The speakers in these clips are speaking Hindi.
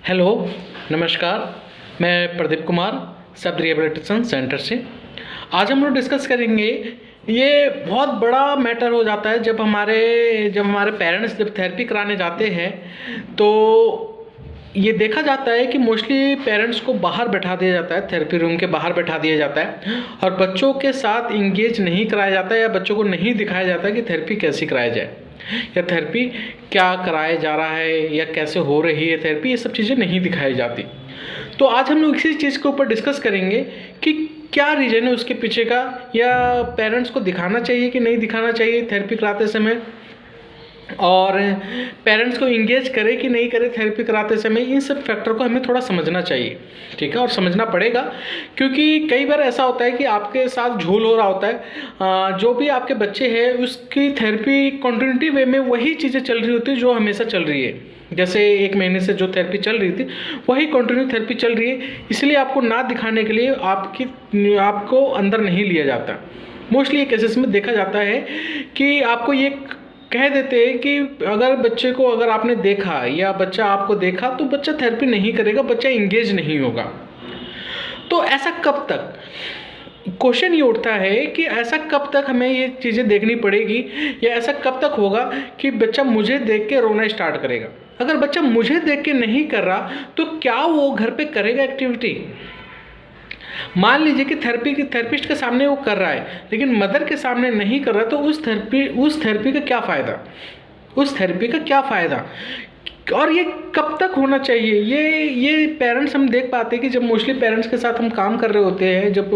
हेलो, नमस्कार। मैं प्रदीप कुमार, शब्द रिहेबिलिटेशन सेंटर से। आज हम लोग डिस्कस करेंगे, ये बहुत बड़ा मैटर हो जाता है जब हमारे पेरेंट्स जब थेरेपी कराने जाते हैं तो ये देखा जाता है कि मोस्टली पेरेंट्स को बाहर बैठा दिया जाता है, थेरेपी रूम के बाहर बैठा दिया जाता है और बच्चों के साथ इंगेज नहीं कराया जाता है या बच्चों को नहीं दिखाया जाता है कि थेरेपी कैसी कराई जाए या थेरेपी क्या कराया जा रहा है या कैसे हो रही है थेरेपी। ये सब चीज़ें नहीं दिखाई जाती। तो आज हम लोग इसी चीज़ के ऊपर डिस्कस करेंगे कि क्या रीज़न है उसके पीछे का, या पेरेंट्स को दिखाना चाहिए कि नहीं दिखाना चाहिए थेरेपी कराते समय, और पेरेंट्स को इंगेज करे कि नहीं करे थेरेपी कराते समय। इन सब फैक्टर को हमें थोड़ा समझना चाहिए, ठीक है, और समझना पड़ेगा क्योंकि कई बार ऐसा होता है कि आपके साथ झूल हो रहा होता है। जो भी आपके बच्चे हैं उसकी थेरेपी कंटिन्यूटी वे में वही चीज़ें चल रही होती है जो हमेशा चल रही है। जैसे 1 महीने से जो थेरेपी चल रही थी वही कंटिन्यू थेरेपी चल रही है, इसलिए आपको ना दिखाने के लिए आपको अंदर नहीं लिया जाता। मोस्टली ये केसेस में देखा जाता है कि आपको ये कह देते हैं कि अगर बच्चे को अगर आपने देखा या बच्चा आपको देखा तो बच्चा थेरेपी नहीं करेगा, बच्चा इंगेज नहीं होगा। तो ऐसा कब तक, क्वेश्चन ये उठता है कि ऐसा कब तक हमें ये चीज़ें देखनी पड़ेगी या ऐसा कब तक होगा कि बच्चा मुझे देख के रोना स्टार्ट करेगा। अगर बच्चा मुझे देख के नहीं कर रहा तो क्या वो घर पे करेगा एक्टिविटी? मान लीजिए कि थेरेपिस्ट के सामने वो कर रहा है लेकिन मदर के सामने नहीं कर रहा, तो उस थेरेपी का क्या फ़ायदा, उस थेरेपी का क्या फ़ायदा? और ये कब तक होना चाहिए? ये पेरेंट्स हम देख पाते हैं कि जब मोस्टली पेरेंट्स के साथ हम काम कर रहे होते हैं, जब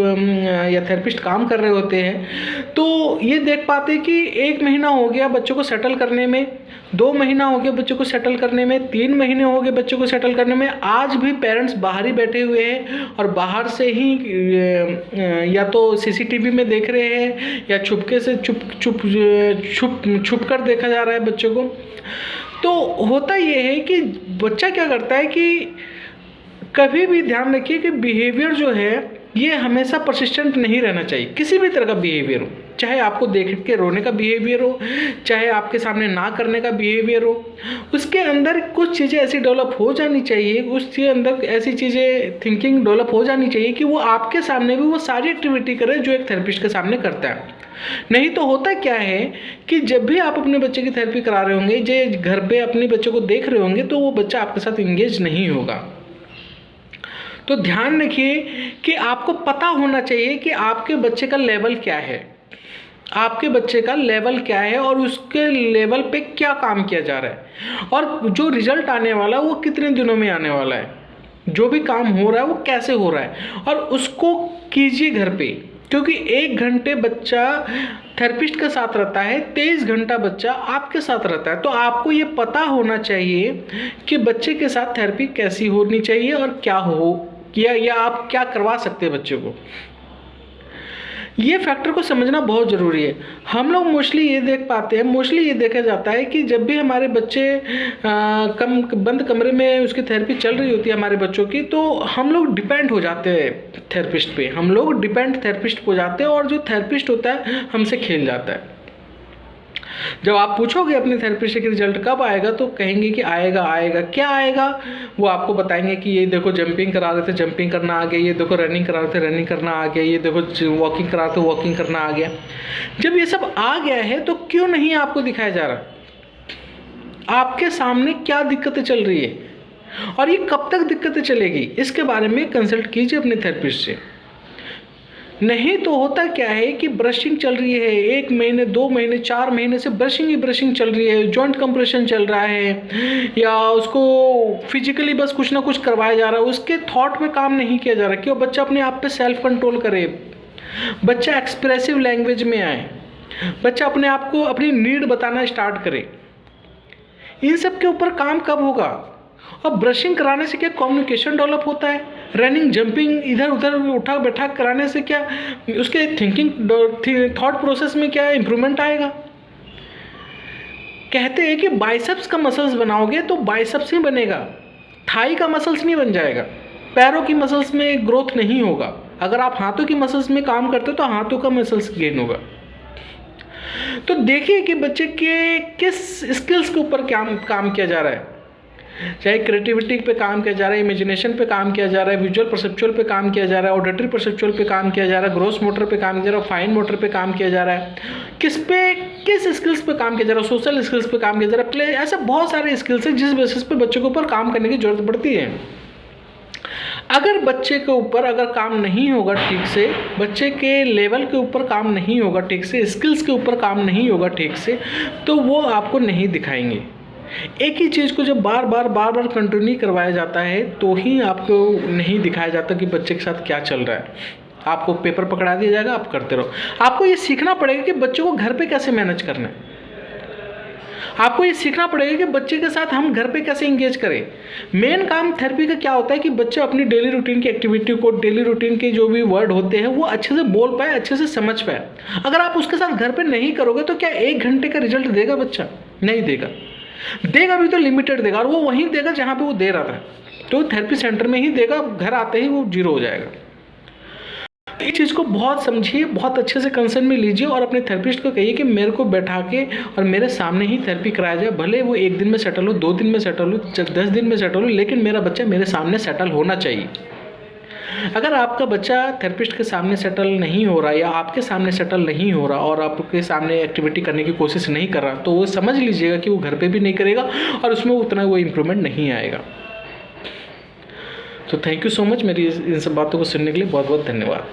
या थेरेपिस्ट काम कर रहे होते हैं तो ये देख पाते हैं कि 1 महीना हो गया बच्चों को सेटल करने में, 2 महीना हो गया बच्चों को सेटल करने में, 3 महीने हो गए बच्चों को सेटल करने में। आज भी पेरेंट्स बाहर ही बैठे हुए हैं और बाहर से ही या तो सीसीटीवी में देख रहे हैं या छुपके से छुप कर देखा जा रहा है बच्चों को। तो होता ये है कि बच्चा क्या करता है कि कभी भी ध्यान रखिए कि बिहेवियर जो है ये हमेशा परसिस्टेंट नहीं रहना चाहिए। किसी भी तरह का बिहेवियर हो, चाहे आपको देख के रोने का बिहेवियर हो, चाहे आपके सामने ना करने का बिहेवियर हो, उसके अंदर कुछ चीज़ें ऐसी डेवलप हो जानी चाहिए, उसके अंदर ऐसी चीज़ें थिंकिंग डेवलप हो जानी चाहिए कि वो आपके सामने भी वो सारी एक्टिविटी करे जो एक थेरेपिस्ट के सामने करता है। नहीं तो होता क्या है कि जब भी आप अपने बच्चे की थेरेपी करा रहे होंगे, जो घर पे अपने बच्चे को देख रहे होंगे, तो वो बच्चा आपके साथ इंगेज नहीं होगा। तो ध्यान रखिए कि आपको पता होना चाहिए कि आपके बच्चे का लेवल क्या है, आपके बच्चे का लेवल क्या है और उसके लेवल पे क्या काम किया जा रहा है, और जो रिजल्ट आने वाला है वो कितने दिनों में आने वाला है, जो भी काम हो रहा है वो कैसे हो रहा है, और उसको कीजिए घर पे। क्योंकि 1 घंटे बच्चा थेरेपिस्ट के साथ रहता है, 23 घंटा बच्चा आपके साथ रहता है। तो आपको ये पता होना चाहिए कि बच्चे के साथ थेरेपी कैसी होनी चाहिए और क्या हो या आप क्या करवा सकते हैं बच्चे को। ये फैक्टर को समझना बहुत ज़रूरी है। हम लोग मोस्टली ये देख पाते हैं, मोस्टली ये देखा जाता है कि जब भी हमारे बच्चे बंद कमरे में उसकी थेरेपी चल रही होती है हमारे बच्चों की, तो हम लोग डिपेंड हो जाते हैं थेरेपिस्ट पे, हम लोग डिपेंड थेरेपिस्ट हो जाते हैं और जो थेरेपिस्ट होता है हमसे खेल जाता है। जब आप पूछोगे अपने थेरेपिस्ट के रिजल्ट कब आएगा तो कहेंगे कि आएगा। क्या आएगा? वो आपको बताएंगे कि ये देखो जंपिंग करा रहे थे, जंपिंग करना आ गया, ये देखो रनिंग करा रहे थे, रनिंग करना आ गया, ये देखो वॉकिंग करा रहे थे, वॉकिंग करना आ गया। जब ये सब आ गया है तो क्यों नहीं आपको दिखाया जा रहा? आपके सामने क्या दिक्कतें चल रही है और ये कब तक दिक्कतें चलेगी, इसके बारे में कंसल्ट कीजिए अपने थेरेपिस्ट से। नहीं तो होता क्या है कि ब्रशिंग चल रही है, 1 महीने 2 महीने 4 महीने से ब्रशिंग ही ब्रशिंग चल रही है, जॉइंट कंप्रेशन चल रहा है या उसको फिजिकली बस कुछ ना कुछ करवाया जा रहा है, उसके थॉट में काम नहीं किया जा रहा कि वो बच्चा अपने आप पे सेल्फ कंट्रोल करे, बच्चा एक्सप्रेसिव लैंग्वेज में आए, बच्चा अपने आप को अपनी नीड बताना स्टार्ट करे। इन सब के ऊपर काम कब होगा? और ब्रशिंग कराने से क्या कम्युनिकेशन डेवलप होता है? रनिंग जंपिंग इधर उधर उठा बैठा कराने से क्या उसके थिंकिंग थॉट प्रोसेस में क्या इम्प्रूवमेंट आएगा? कहते हैं कि बाइसेप्स का मसल्स बनाओगे तो बाइसेप्स ही बनेगा, थाई का मसल्स नहीं बन जाएगा, पैरों की मसल्स में ग्रोथ नहीं होगा। अगर आप हाथों की मसल्स में काम करते हो तो हाथों का मसल्स गेन होगा। तो देखिए कि बच्चे के किस स्किल्स के ऊपर काम किया जा रहा है। चाहे क्रिएटिविटी पे काम किया जा रहा है, इमेजिनेशन पे काम किया जा रहा है, विजुअल परसेप्चुअल पे काम किया जा रहा है, ऑडिटरी परसेप्चुअल पे काम किया जा रहा है, ग्रॉस मोटर पे काम किया जा रहा है, फाइन मोटर पे काम किया जा रहा है, किस स्किल्स पे काम किया जा रहा है, सोशल स्किल्स पे काम किया जा रहा है, प्ले, ऐसे बहुत सारे स्किल्स हैं जिस बेसिस पे बच्चों के ऊपर काम करने की जरूरत पड़ती है। अगर बच्चे के ऊपर अगर काम नहीं होगा ठीक से, बच्चे के लेवल के ऊपर काम नहीं होगा ठीक से, स्किल्स के ऊपर काम नहीं होगा ठीक से, तो वो आपको नहीं दिखाएंगे। एक ही चीज़ को जब बार बार कंटिन्यू करवाया जाता है तो ही आपको नहीं दिखाया जाता कि बच्चे के साथ क्या चल रहा है। आपको पेपर पकड़ा दिया जाएगा, आप करते रहो। आपको ये सीखना पड़ेगा कि बच्चों को घर पे कैसे मैनेज करना है। आपको ये सीखना पड़ेगा कि बच्चे के साथ हम घर पे कैसे इंगेज करें। मेन काम थेरेपी का क्या होता है कि बच्चे अपनी डेली रूटीन की एक्टिविटी को, डेली रूटीन के जो भी वर्ड होते हैं वो अच्छे से बोल पाए, अच्छे से समझ पाए। अगर आप उसके साथ घर पे नहीं करोगे तो क्या 1 घंटे का रिजल्ट देगा बच्चा? नहीं देगा। देगा भी तो लिमिटेड देगा, और वो वहीं देगा जहाँ पे वो दे रहा था। तो थेरेपी सेंटर में ही देगा, घर आते ही वो 0 हो जाएगा। इस चीज़ को बहुत समझिए, बहुत अच्छे से कंसर्न में लीजिए और अपने थेरेपिस्ट को कहिए कि मेरे को बैठा के और मेरे सामने ही थेरेपी कराया जाए। भले वो 1 दिन में सेटल हो, 2 दिन में सेटल हो, 10 दिन में सेटल हो, लेकिन मेरा बच्चा मेरे सामने सेटल होना चाहिए। अगर आपका बच्चा थेरेपिस्ट के सामने सेटल नहीं हो रहा या आपके सामने सेटल नहीं हो रहा और आपके सामने एक्टिविटी करने की कोशिश नहीं कर रहा, तो वो समझ लीजिएगा कि वो घर पे भी नहीं करेगा और उसमें उतना वो इम्प्रूवमेंट नहीं आएगा। तो थैंक यू सो मच, मेरी इन सब बातों को सुनने के लिए बहुत बहुत धन्यवाद।